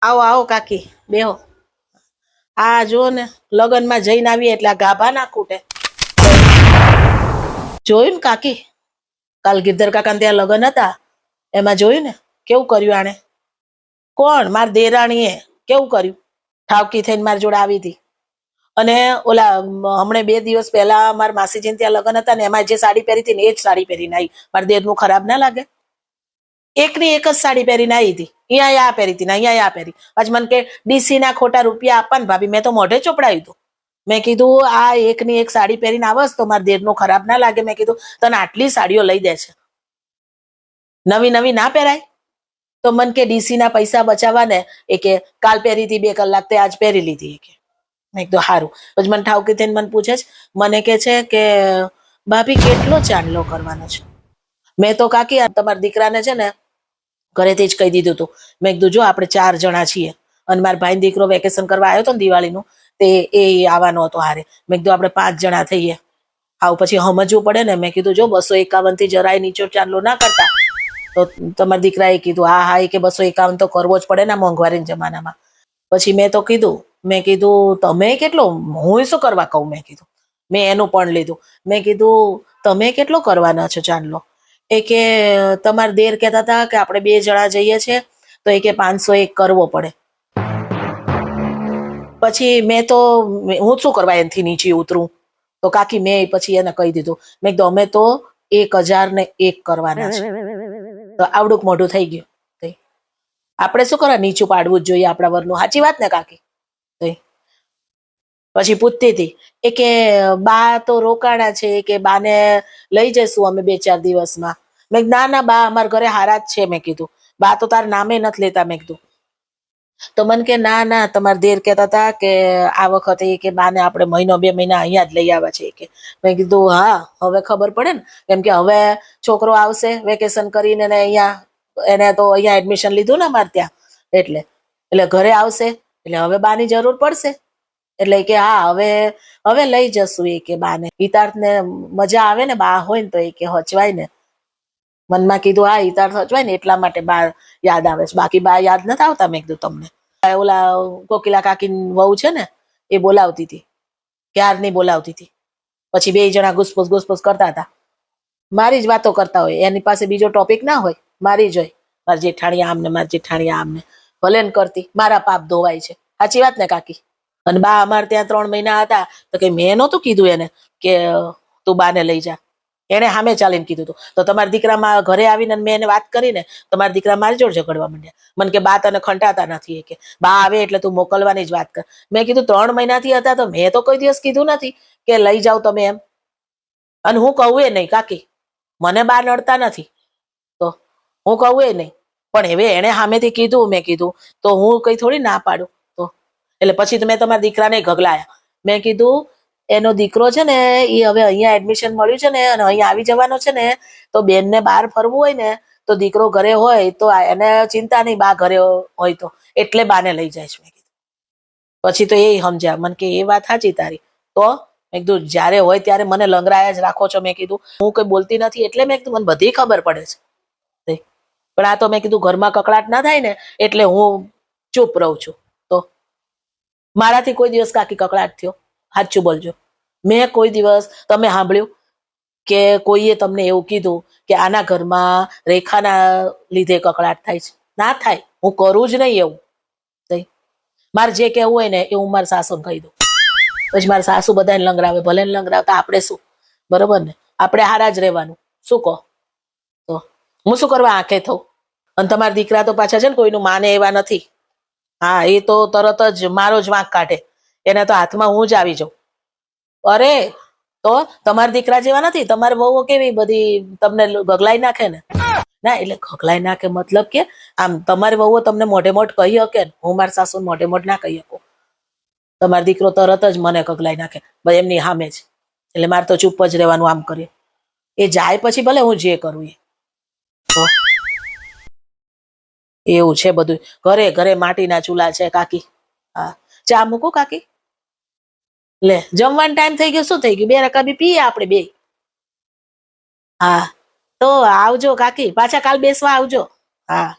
આવો આવો કાકી બેહો. આ જો ને લગ્નમાં જઈને આવીએ એટલે આ ગાભા ના ખૂટે. જોયું ને કાકી, કાલ ગિરધર કાકા ત્યાં લગ્ન હતા એમાં જોયું ને કેવું કર્યું આણે. કોણ? માર દેરાણીએ કેવું કર્યું. ઠાવકી થઈને મારી જોડે આવી હતી. અને ઓલા હમણે 2 દિવસ પહેલા મારા માસીજી ત્યાં લગ્ન હતા ને એમાં જે સાડી પહેરી હતી ને એ જ સાડી પહેરીને આવી. મારા દેરનું ખરાબ ના લાગે? એકની એક જ સાડી પહેરીને આવી હતી. અહીંયા આ પહેરી હતી ને અહીંયા આ પહેરી. આજ મને કે ડીસી ના ખોટા રૂપિયા આપવા ને ભાભી. મેં તો મોઢે ચોપડાયું હતું. મેં કીધું આ એકની એક સાડી પહેરીને આવસ તો મારા દેરનું ખરાબ ના લાગે. મેં કીધું તને આટલી સાડીઓ લઈ દે છે, નવી નવી ના પહેરાય. તો મન કે ડીસી ના પૈસા બચાવવા ને એ કે કાલ પહેરી હતી 2 કલાક તે આજ પહેરી લીધી. એ કે મેં કીધું સારું. પછી મને ઠાવકી થઈને મને પૂછે છે, મને કે છે કે ભાભી કેટલો ચાંદલો કરવાનો છે. મેં તો કાકી તમારા દીકરાને છે ને ઘરેથી જ કહી દીધું હતું. મેં કીધું જો આપણે 4 જણા છીએ અને મારા ભાઈ દીકરો વેકેશન કરવા આવ્યો હતો ને દિવાળીનું તે એ આવવાનો હતો હારે. મેં કીધું આપણે 5 જણા થઈએ. આવું પછી સમજવું પડે ને. મેં કીધું જો 251 થી જરાય નીચો ચાંદલો ના કરતા. તો તમારા દીકરાએ કીધું હા હા એ કે 251 તો કરવો જ પડે ને મોંઘવારીના જમાનામાં. પછી મેં તો કીધું, મેં કીધું તમે કેટલો, હું શું કરવા કહું. મેં કીધું મેં એનું પણ લીધું. મેં કીધું તમે કેટલો કરવાના છો ચાંદલો. એ કે તમારા દેર કહેતા હતા કે આપણે 2 જણા જઈએ છે તો એ કે 501 કરવો પડે. પછી મેં તો હું શું કરવા એનાથી નીચે ઉતરું. તો કાકી મેં પછી એને કહી દીધું. મેં કીધું અમે તો 1001 કરવાના છે. તો આવડુંક મોઢું થઈ ગયું. આપણે શું કરવા નીચું પાડવું જ જોઈએ આપણા વરનું. સાચી વાત ને કાકી? પછી પૂછતી હતી એ કે બા તો રોકાણા છે કે બાને લઈ જઈશું અમે 2-4 દિવસમાં. મેં ના ના બા અમારા ઘરે હારા જ છે. મેં કીધું બા તો તાર નામે નથી લેતા. મેં કીધું તો મને કે ના ના તમારા દેર કહેતા હતા કે આ વખતે કે બાને આપણે 1-2 મહિના અહીંયા જ લઈ આવ્યા છે કે. મેં કીધું હા હવે ખબર પડે ને, કેમ કે હવે છોકરો આવશે વેકેશન કરીને ને અહીંયા એને તો અહીંયા એડમિશન લીધું ને અમારે ત્યાં એટલે ઘરે આવશે એટલે હવે બાની જરૂર પડશે. એટલે કે હા હવે લઈ જશું એ કે બાને. હિતાર્થને મજા આવે ને બા હોય ને તો એ કે હચવાય ને. મનમાં કીધું હા હિતાર્થ હચવાય ને એટલા માટે બા યાદ આવે છે, બાકી બા યાદ નથી આવતા. મેં કીધું તમને ઓલા કોકિલા કાકી વહુ છે ને એ બોલાવતી હતી, ક્યારની બોલાવતી હતી. પછી 2 જણા ઘુસપુસ કરતા હતા. મારી જ વાતો કરતા હોય, એની પાસે બીજો ટોપિક ના હોય. મારી જ હોય, મારી જેઠાણી આમને મારી જેઠાણી આમને. ભલે ને કરતી, મારા પાપ ધોવાય છે. સાચી વાત ને કાકી? અને બા અમારે ત્યાં 3 મહિના હતા તો કે મેં નહોતું કીધું એને કે તું બાને લઈ જા. એને સામે ચાલીને કીધું હતું. તો તમારા દીકરામાં ઘરે આવીને મેં એને વાત કરીને તમારા દીકરા મારી જોડે ઝઘડવા માંડ્યા. મને કે બા તને ખંટાતા નથી. કે બા આવે એટલે તું મોકલવાની જ વાત કર. મેં કીધું 3 મહિનાથી હતા તો મેં તો કોઈ દિવસ કીધું નથી કે લઈ જાઓ તમે એમ. અને હું કહું એ નહીં કાકી, મને બા નડતા નથી તો હું કહું એ નહીં. પણ હવે એને સામેથી કીધું. મેં કીધું તો હું કઈ થોડી ના પાડું. તો એટલે પછી મેં તમારા દીકરાને ગગલાયા. મેં કીધું એનો દીકરો છે ને એ હવે અહીંયા એડમિશન મળ્યું છે ને અને અહીંયા આવી જવાનો છે ને તો બેનને બહાર ફરવું હોય ને તો દીકરો ઘરે હોય તો એને ચિંતા નહીં, બા ઘરે હોય તો એટલે બાને લઈ જાય છે. મેં કીધું પછી તો એ સમજ્યા. મને કે એ વાત સાચી તારી. તો મેં કીધું જ્યારે હોય ત્યારે મને લંગરાયા જ રાખો છો. મેં કીધું હું કઈ બોલતી નથી એટલે મેં કીધું મને બધી ખબર પડે છે. પણ આ તો મેં કીધું ઘરમાં કકડાટ ના થાય ને એટલે હું ચૂપ રહું છું. તો મારાથી કોઈ દિવસ કાકી કકડાટ થયો? સાચું બોલજો. મેં કોઈ દિવસ તમે સાંભળ્યું કે કોઈએ તમને એવું કીધું કે આના ઘરમાં રેખાના લીધે કકડાટ થાય છે? ના થાય. હું કરું જ નહીં એવું. મારે જે કહેવું હોય ને એ હું મારા સાસુને કહી દઉં. પછી મારા સાસુ બધાને લંગરાવે. ભલે ને લંગરાવતા આપણે શું, બરોબર ને? આપણે હારા જ રહેવાનું. શું કહો? તો હું શું કરવા આંખે થઉં? અને તમારા દીકરા તો પાછા છે ને કોઈનું માને એવા નથી. હા એ તો તરત જ મારો જ વાંક કાઢે. એના તો હાથમાં હું જ આવી જાઉં. અરે તો તમારા દીકરા જેવા નથી. તમારી વહુઓ કેવી બધી તમને ગગલાઈ નાખે ને. ના એટલે ગગલાઈ નાખે મતલબ કે આમ તમારી વહુઓ તમને મોઢે મોઢ કહી શકે ને. હું મારા સાસુ મોઢે મોઢ ના કહી શકું. તમારો દીકરો તરત જ મને ગગલાઈ નાખે ભાઈ એમની સામે જ. એટલે મારે તો ચૂપ જ રહેવાનું. આમ કરીએ એ જાય પછી ભલે હું જે કરું એ. એવું છે બધું. ઘરે ઘરે માટીના ચૂલા છે કાકી. હા ચા મૂકું કાકી? લે જમવાનો ટાઈમ થઈ ગયો. શું થઈ ગયું? 2 રકાબી પીએ આપણે 2. હા તો આવજો કાકી, પાછા કાલ બેસવા આવજો. હા